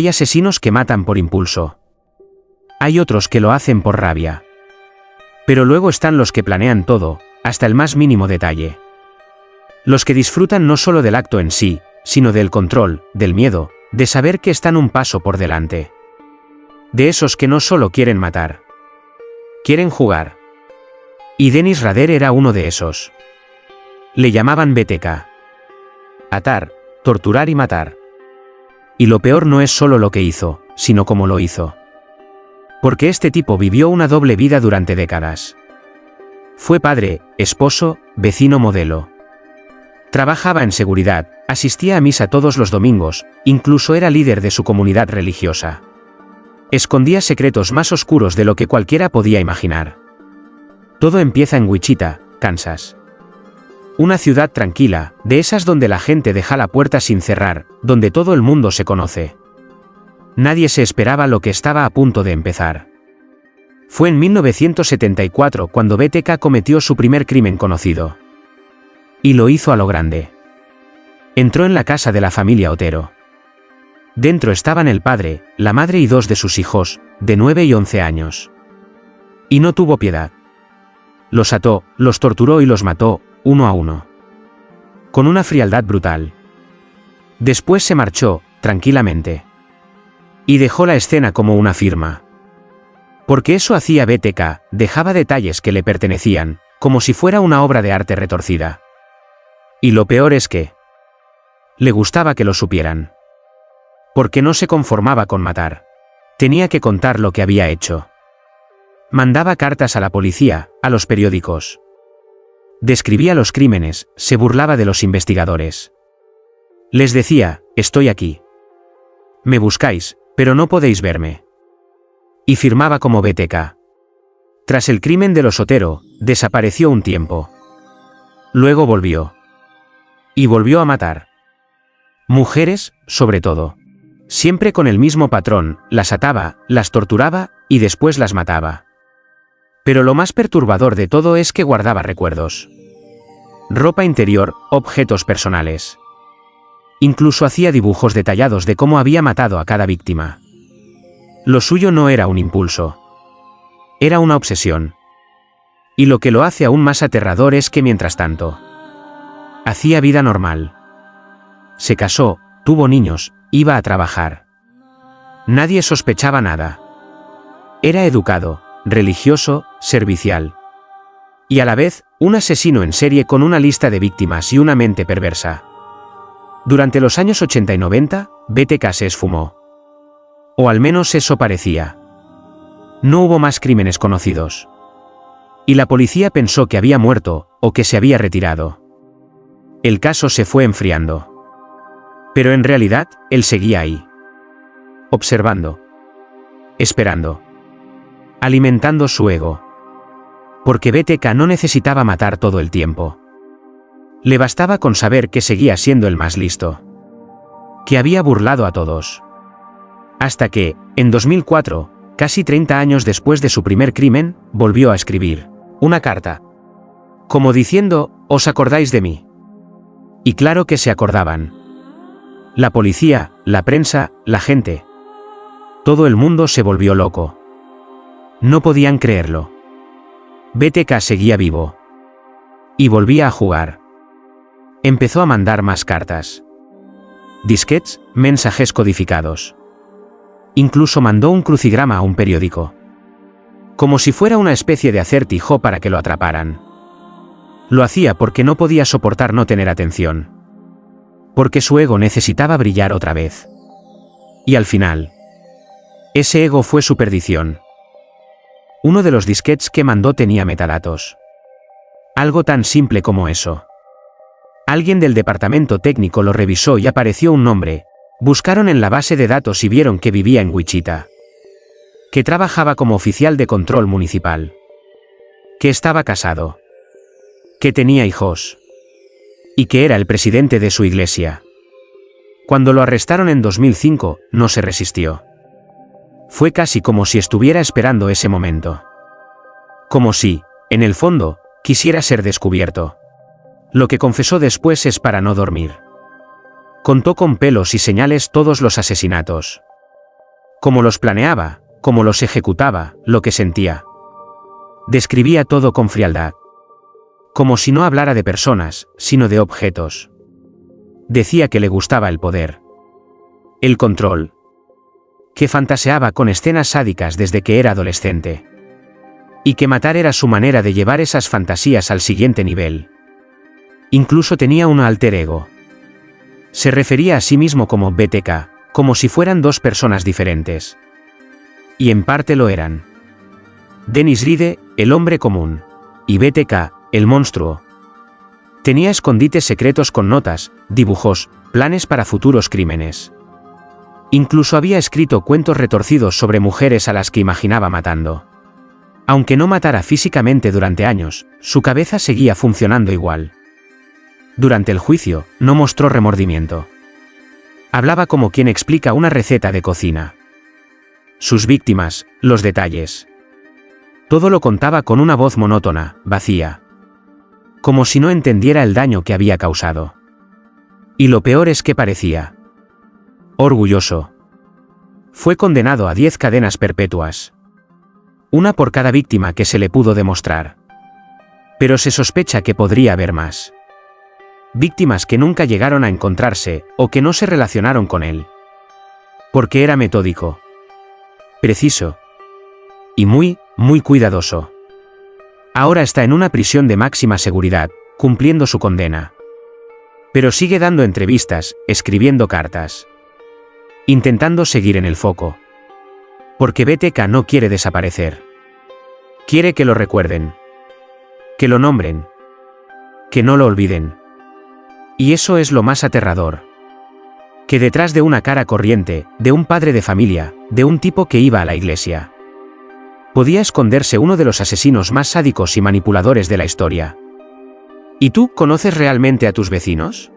Hay asesinos que matan por impulso. Hay otros que lo hacen por rabia. Pero luego están los que planean todo, hasta el más mínimo detalle. Los que disfrutan no solo del acto en sí, sino del control, del miedo, de saber que están un paso por delante. De esos que no solo quieren matar. Quieren jugar. Y Dennis Rader era uno de esos. Le llamaban BTK. Atar, torturar y matar. Y lo peor no es solo lo que hizo, sino cómo lo hizo. Porque este tipo vivió una doble vida durante décadas. Fue padre, esposo, vecino modelo. Trabajaba en seguridad, asistía a misa todos los domingos, incluso era líder de su comunidad religiosa. Escondía secretos más oscuros de lo que cualquiera podía imaginar. Todo empieza en Wichita, Kansas. Una ciudad tranquila, de esas donde la gente deja la puerta sin cerrar, donde todo el mundo se conoce. Nadie se esperaba lo que estaba a punto de empezar. Fue en 1974 cuando BTK cometió su primer crimen conocido. Y lo hizo a lo grande. Entró en la casa de la familia Otero. Dentro estaban el padre, la madre y 2 de sus hijos, de 9 y 11 años. Y no tuvo piedad. Los ató, los torturó y los mató, uno a uno. Con una frialdad brutal. Después se marchó, tranquilamente. Y dejó la escena como una firma. Porque eso hacía BTK, dejaba detalles que le pertenecían, como si fuera una obra de arte retorcida. Y lo peor es que le gustaba que lo supieran. Porque no se conformaba con matar. Tenía que contar lo que había hecho. Mandaba cartas a la policía, a los periódicos. Describía los crímenes, se burlaba de los investigadores. Les decía, estoy aquí. Me buscáis, pero no podéis verme. Y firmaba como BTK. Tras el crimen de los Otero, desapareció un tiempo. Luego volvió. Y volvió a matar. Mujeres, sobre todo. Siempre con el mismo patrón, las ataba, las torturaba, y después las mataba. Pero lo más perturbador de todo es que guardaba recuerdos. Ropa interior, objetos personales. Incluso hacía dibujos detallados de cómo había matado a cada víctima. Lo suyo no era un impulso. Era una obsesión. Y lo que lo hace aún más aterrador es que mientras tanto, hacía vida normal. Se casó, tuvo niños, iba a trabajar. Nadie sospechaba nada. Era educado, religioso, servicial. Y a la vez, un asesino en serie con una lista de víctimas y una mente perversa. Durante los años 80 y 90, BTK se esfumó. O al menos eso parecía. No hubo más crímenes conocidos. Y la policía pensó que había muerto, o que se había retirado. El caso se fue enfriando. Pero en realidad, él seguía ahí. Observando. Esperando. Alimentando su ego. Porque BTK no necesitaba matar todo el tiempo. Le bastaba con saber que seguía siendo el más listo. Que había burlado a todos. Hasta que, en 2004, casi 30 años después de su primer crimen, volvió a escribir una carta. Como diciendo, ¿os acordáis de mí? Y claro que se acordaban. La policía, la prensa, la gente. Todo el mundo se volvió loco. No podían creerlo. BTK seguía vivo. Y volvía a jugar. Empezó a mandar más cartas. Disquetes, mensajes codificados. Incluso mandó un crucigrama a un periódico. Como si fuera una especie de acertijo para que lo atraparan. Lo hacía porque no podía soportar no tener atención. Porque su ego necesitaba brillar otra vez. Y al final, ese ego fue su perdición. Uno de los disquetes que mandó tenía metadatos. Algo tan simple como eso. Alguien del departamento técnico lo revisó y apareció un nombre. Buscaron en la base de datos y vieron que vivía en Wichita. Que trabajaba como oficial de control municipal. Que estaba casado. Que tenía hijos. Y que era el presidente de su iglesia. Cuando lo arrestaron en 2005, no se resistió. Fue casi como si estuviera esperando ese momento. Como si, en el fondo, quisiera ser descubierto. Lo que confesó después es para no dormir. Contó con pelos y señales todos los asesinatos. Cómo los planeaba, cómo los ejecutaba, lo que sentía. Describía todo con frialdad. Como si no hablara de personas, sino de objetos. Decía que le gustaba el poder. El control. Que fantaseaba con escenas sádicas desde que era adolescente. Y que matar era su manera de llevar esas fantasías al siguiente nivel. Incluso tenía un alter ego. Se refería a sí mismo como BTK, como si fueran dos personas diferentes. Y en parte lo eran. Dennis Ride, el hombre común. Y BTK, el monstruo. Tenía escondites secretos con notas, dibujos, planes para futuros crímenes. Incluso había escrito cuentos retorcidos sobre mujeres a las que imaginaba matando. Aunque no matara físicamente durante años, su cabeza seguía funcionando igual. Durante el juicio, no mostró remordimiento. Hablaba como quien explica una receta de cocina. Sus víctimas, los detalles. Todo lo contaba con una voz monótona, vacía. Como si no entendiera el daño que había causado. Y lo peor es que parecía orgulloso. Fue condenado a 10 cadenas perpetuas. Una por cada víctima que se le pudo demostrar. Pero se sospecha que podría haber más. Víctimas que nunca llegaron a encontrarse, o que no se relacionaron con él. Porque era metódico. Preciso. Y muy cuidadoso. Ahora está en una prisión de máxima seguridad, cumpliendo su condena. Pero sigue dando entrevistas, escribiendo cartas. Intentando seguir en el foco. Porque BTK no quiere desaparecer. Quiere que lo recuerden. Que lo nombren. Que no lo olviden. Y eso es lo más aterrador. Que detrás de una cara corriente, de un padre de familia, de un tipo que iba a la iglesia, podía esconderse uno de los asesinos más sádicos y manipuladores de la historia. ¿Y tú conoces realmente a tus vecinos?